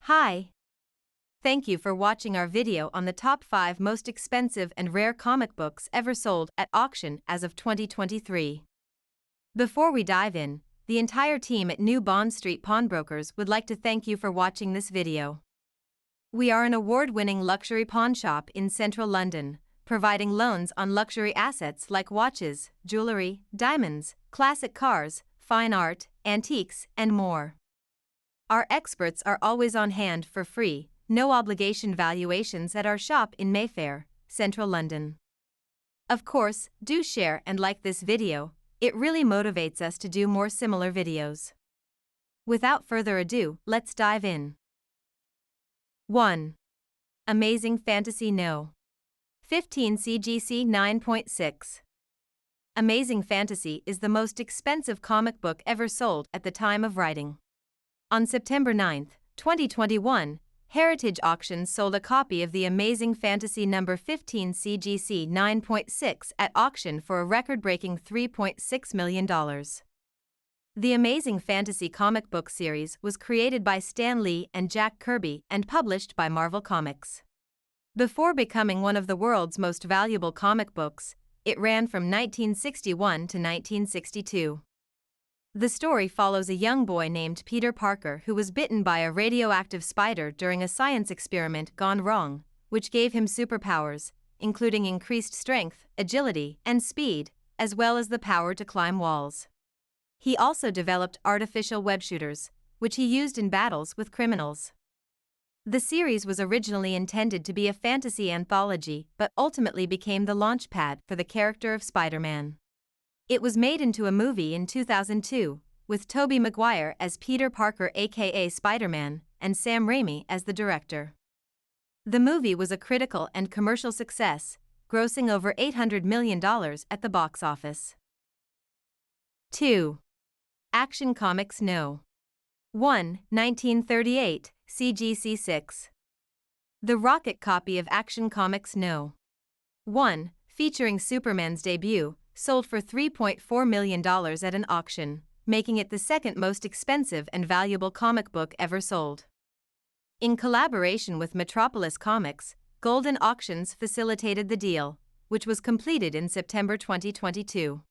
Hi! Thank you for watching our video on the top 5 most expensive and rare comic books ever sold at auction as of 2023. Before we dive in, the entire team at New Bond Street Pawnbrokers would like to thank you for watching this video. We are an award-winning luxury pawn shop in central London, providing loans on luxury assets like watches, jewellery, diamonds, classic cars, fine art, antiques, and more. Our experts are always on hand for free, no-obligation valuations at our shop in Mayfair, central London. Of course, do share and like this video, it really motivates us to do more similar videos. Without further ado, let's dive in. 1. Amazing Fantasy No. 15 CGC 9.6. Amazing Fantasy is the most expensive comic book ever sold at the time of writing. On September 9, 2021, Heritage Auctions sold a copy of the Amazing Fantasy No. 15 CGC 9.6 at auction for a record-breaking $3.6 million. The Amazing Fantasy comic book series was created by Stan Lee and Jack Kirby and published by Marvel Comics. Before becoming one of the world's most valuable comic books, it ran from 1961 to 1962. The story follows a young boy named Peter Parker who was bitten by a radioactive spider during a science experiment gone wrong, which gave him superpowers, including increased strength, agility, and speed, as well as the power to climb walls. He also developed artificial web shooters, which he used in battles with criminals. The series was originally intended to be a fantasy anthology but ultimately became the launchpad for the character of Spider-Man. It was made into a movie in 2002, with Tobey Maguire as Peter Parker aka Spider-Man, and Sam Raimi as the director. The movie was a critical and commercial success, grossing over $800 million at the box office. 2. Action Comics No. 1. 1938, CGC 6. The Rocket copy of Action Comics No. 1, featuring Superman's debut, sold for $3.4 million at an auction, making it the second most expensive and valuable comic book ever sold. In collaboration with Metropolis Comics, Golden Auctions facilitated the deal, which was completed in September 2022.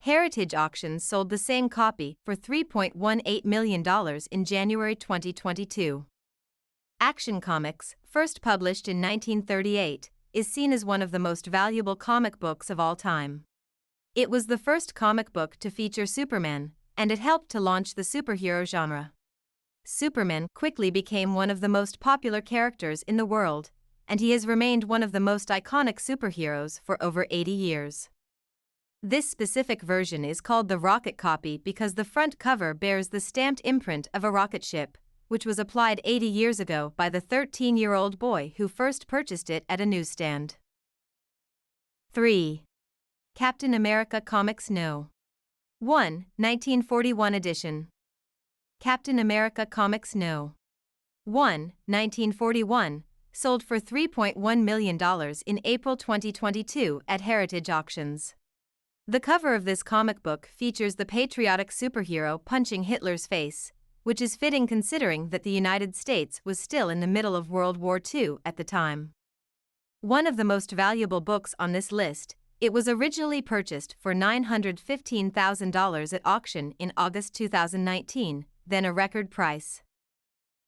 Heritage Auctions sold the same copy for $3.18 million in January 2022. Action Comics, first published in 1938, is seen as one of the most valuable comic books of all time. It was the first comic book to feature Superman, and it helped to launch the superhero genre. Superman quickly became one of the most popular characters in the world, and he has remained one of the most iconic superheroes for over 80 years. This specific version is called the Rocket copy because the front cover bears the stamped imprint of a rocket ship, which was applied 80 years ago by the 13-year-old boy who first purchased it at a newsstand. 3. Captain America Comics No. 1, 1941 edition. Captain America Comics No. 1, 1941, sold for $3.1 million in April 2022 at Heritage Auctions. The cover of this comic book features the patriotic superhero punching Hitler's face, which is fitting considering that the United States was still in the middle of World War II at the time. One of the most valuable books on this list, it was originally purchased for $915,000 at auction in August 2019, then a record price.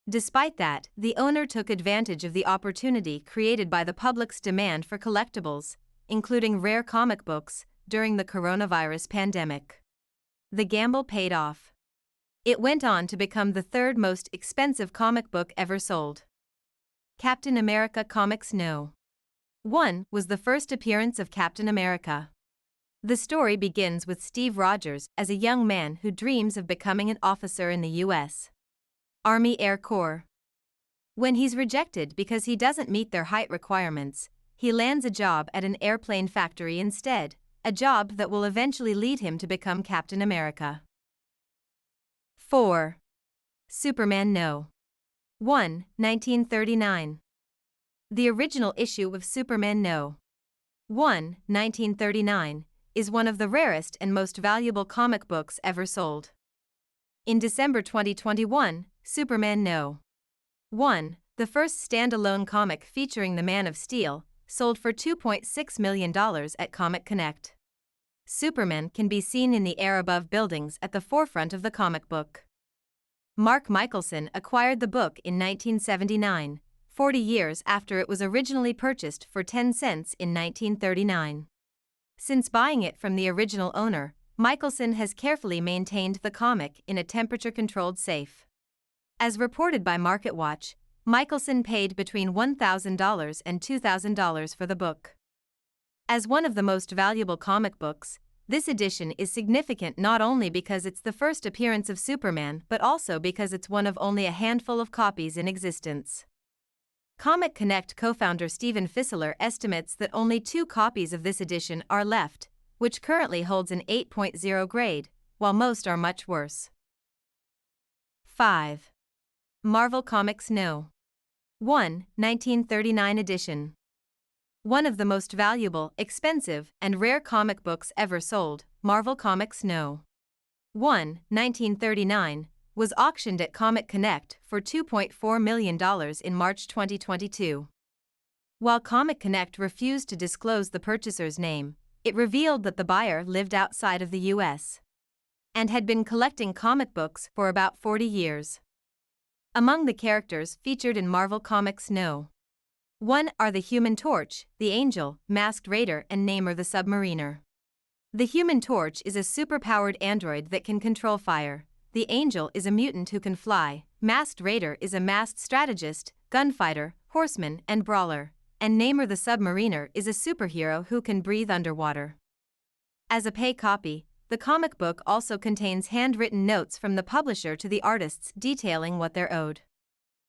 Despite that, the owner took advantage of the opportunity created by the public's demand for collectibles, including rare comic books, during the coronavirus pandemic. The gamble paid off. It went on to become the third most expensive comic book ever sold. Captain America Comics No. 1 was the first appearance of Captain America. The story begins with Steve Rogers as a young man who dreams of becoming an officer in the U.S. Army Air Corps. When he's rejected because he doesn't meet their height requirements, he lands a job at an airplane factory instead, a job that will eventually lead him to become Captain America. 4. Superman No. 1, 1939. The original issue of Superman No. 1, 1939, is one of the rarest and most valuable comic books ever sold. In December 2021, Superman No. 1. The first standalone comic featuring the Man of Steel, sold for $2.6 million at Comic Connect. Superman can be seen in the air above buildings at the forefront of the comic book. Mark Michelson acquired the book in 1979, 40 years after it was originally purchased for 10 cents in 1939. Since buying it from the original owner, Michelson has carefully maintained the comic in a temperature-controlled safe. As reported by MarketWatch, Michelson paid between $1,000 and $2,000 for the book. As one of the most valuable comic books, this edition is significant not only because it's the first appearance of Superman but also because it's one of only a handful of copies in existence. Comic Connect co-founder Stephen Fissler estimates that only 2 copies of this edition are left, which currently holds an 8.0 grade, while most are much worse. 5. Marvel Comics No. 1, 1939 edition. One of the most valuable, expensive, and rare comic books ever sold, Marvel Comics No. 1, 1939, was auctioned at Comic Connect for $2.4 million in March 2022. While Comic Connect refused to disclose the purchaser's name, it revealed that the buyer lived outside of the U.S. and had been collecting comic books for about 40 years. Among the characters featured in Marvel Comics No. 1 are the Human Torch, the Angel, Masked Raider, and Namor the Submariner. The Human Torch is a superpowered android that can control fire. The Angel is a mutant who can fly. Masked Raider is a masked strategist, gunfighter, horseman, and brawler. And Namor the Submariner is a superhero who can breathe underwater. As a pay copy, the comic book also contains handwritten notes from the publisher to the artists detailing what they're owed.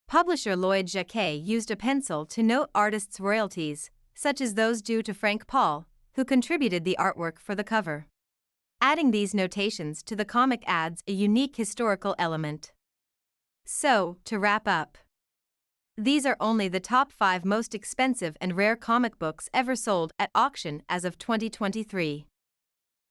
Publisher Lloyd Jacquet used a pencil to note artists' royalties, such as those due to Frank Paul, who contributed the artwork for the cover. Adding these notations to the comic adds a unique historical element. So, to wrap up, these are only the top 5 most expensive and rare comic books ever sold at auction as of 2023.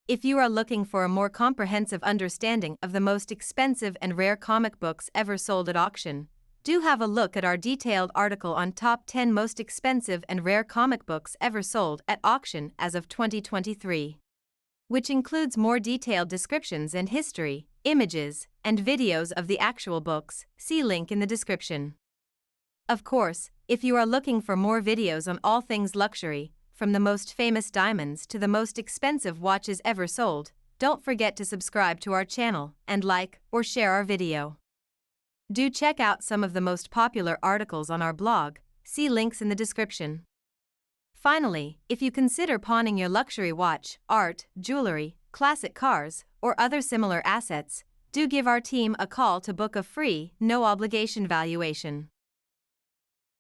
If you are looking for a more comprehensive understanding of the most expensive and rare comic books ever sold at auction, do have a look at our detailed article on top 10 most expensive and rare comic books ever sold at auction as of 2023, which includes more detailed descriptions and history, images, and videos of the actual books. See link in the description. Of course, if you are looking for more videos on all things luxury, from the most famous diamonds to the most expensive watches ever sold, don't forget to subscribe to our channel and like or share our video. Do check out some of the most popular articles on our blog. See links in the description. Finally, if you consider pawning your luxury watch, art, jewelry, classic cars, or other similar assets, do give our team a call to book a free, no-obligation valuation.